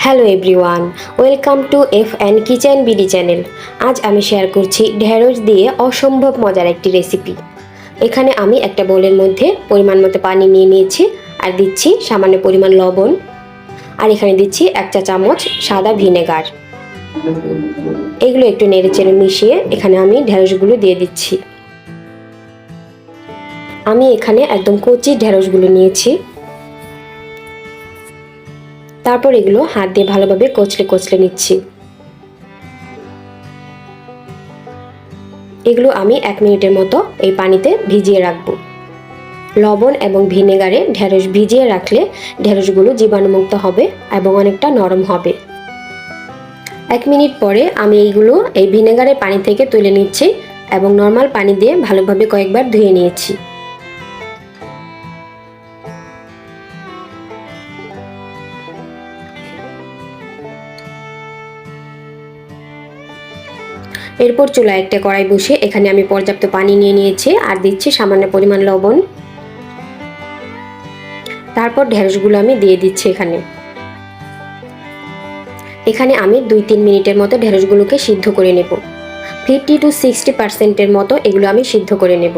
Hello everyone, welcome to F and kitchen BD channel. আজ আমি share করছি ঢেঁড়স দিয়ে অসম্ভব মজার একটি রেসিপি। এখানে আমি একটা বোলের মধ্যে পরিমাণ মতো পানি নিয়ে নিয়েছি আর দিচ্ছি সামান্য পরিমাণ লবণ, আর এখানে দিচ্ছি 1 চা চামচ সাদা ভিনেগার। এগুলো একটু নেড়েচেড়ে মিশিয়ে এখানে আমি ঢেঁড়সগুলো দিয়ে দিচ্ছি। আমি এখানে একদম কচি ঢেঁড়সগুলো নিয়েছি। তারপর এগুলো হাত দিয়ে ভালোভাবে কচলে কচলে নিচ্ছি। এগুলো আমি 1 মিনিটের মতো এই পানিতে ভিজিয়ে রাখব। লবণ এবং ভিনেগারে ঢেঁড়স ভিজিয়ে রাখলে ঢেঁড়সগুলো জীবাণুমুক্ত হবে এবং অনেকটা নরম হবে। 1 মিনিট পরে আমি এইগুলো এই ভিনেগারের পানি থেকে তুলে নিচ্ছি এবং নর্মাল পানি দিয়ে ভালোভাবে কয়েকবার ধুয়ে নিয়েছি। এরপর চুলায় একটা কড়াই বসিয়ে এখানে আমি পর্যাপ্ত পানি নিয়ে নিয়েছি আর দিচ্ছি সামান্য পরিমাণ লবণ। তারপর ঢেঁড়সগুলো আমি দিয়ে দিচ্ছি। এখানে আমি 2-3 মিনিটের মতো ঢেঁড়সগুলোকে সিদ্ধ করে নেব। 50 to 60% মতো এগুলো আমি সিদ্ধ করে নেব।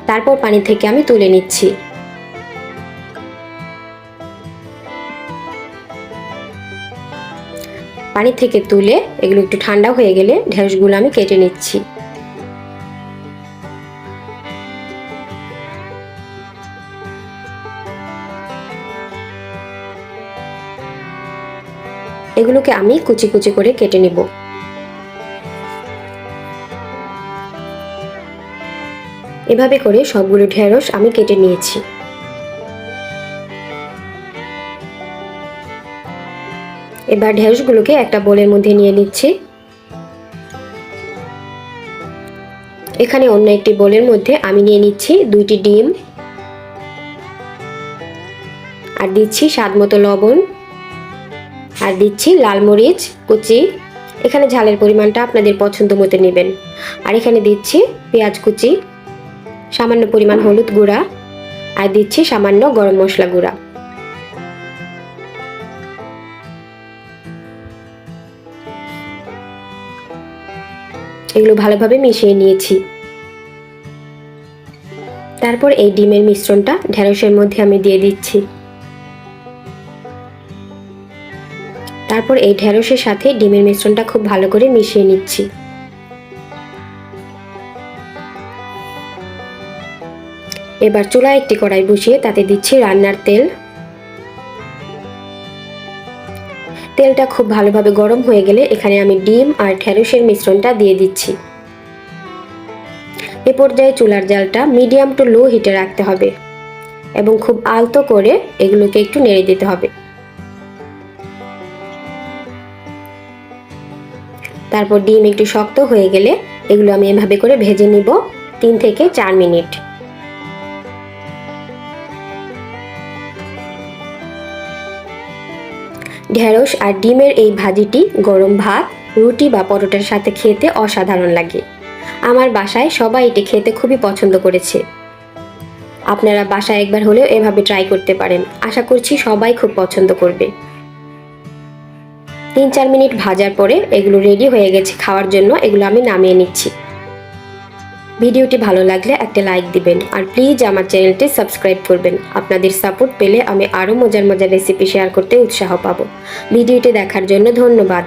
তারপর পানি থেকে আমি তুলে নিচ্ছি। পানি থেকে তুলে এগুলো একটু ঠান্ডা হয়ে গেলে ঢেঁড়সগুলো আমি কেটে নিচ্ছি। এগুলোকে আমি কুচি কুচি করে কেটে নেব। এভাবে করে সবগুলো ঢেঁড়স আমি কেটে নিয়েছি। এবার ঢেঁড়সগুলোকে একটা বোলের মধ্যে নিয়ে নিচ্ছি। এখানে অন্য একটি বোলের মধ্যে আমি নিয়ে নিচ্ছি 2টি ডিম আর দিচ্ছি স্বাদমতো লবণ আর দিচ্ছি লাল মরিচ কুচি। এখানে ঝালের পরিমাণটা আপনাদের পছন্দ মতো নেবেন। আর এখানে দিচ্ছি পেঁয়াজ কুচি, সামান্য পরিমাণ হলুদ গুঁড়া আর দিচ্ছি সামান্য গরম মশলা গুঁড়া। এগুলো ভালোভাবে মিশিয়ে নিয়েছি। তারপর এই ডিমের মিশ্রণটা ঢেঁড়সের মধ্যে আমি দিয়ে দিচ্ছি। তারপর এই ঢেঁড়সের সাথে ডিমের মিশ্রণটা খুব ভালো করে মিশিয়ে নিচ্ছি। এবার চুলায় একটি কড়াই বসিয়ে তাতে দিচ্ছি রান্নার তেল। তেলটা খুব ভালোভাবে গরম হয়ে গেলে এখানে আমি ডিম আর ঢেঁড়সের মিশ্রণটা দিয়ে দিচ্ছি। এ পর্যায়ে চুলার জালটা মিডিয়াম টু লো হিটে রাখতে হবে এবং খুব আলতো করে এগুলোকে একটু নেড়ে দিতে হবে। তারপর ডিম একটু শক্ত হয়ে গেলে এগুলো আমি এভাবে করে ভেজে নিব 3 থেকে 4 মিনিট। ঢেঁড়স আর ডিমের এই ভাজিটি গরম ভাত, রুটি বা পরোটার সাথে খেতে অসাধারণ লাগে। আমার বাসায় সবাই এটি খেতে খুবই পছন্দ করেছে। আপনারা বাসায় একবার হলেও এভাবে ট্রাই করতে পারেন। আশা করছি সবাই খুব পছন্দ করবে। 3-4 মিনিট ভাজার পরে এগুলো রেডি হয়ে গেছে খাওয়ার জন্য। এগুলো আমি নামিয়ে নিচ্ছি। ভিডিওটি ভালো লাগলে একটা লাইক দিবেন আর প্লিজ আমার চ্যানেলটি সাবস্ক্রাইব করবেন। আপনাদের সাপোর্ট পেলে আমি আরও মজার মজার রেসিপি শেয়ার করতে উৎসাহ পাবো। ভিডিওটি দেখার জন্য ধন্যবাদ।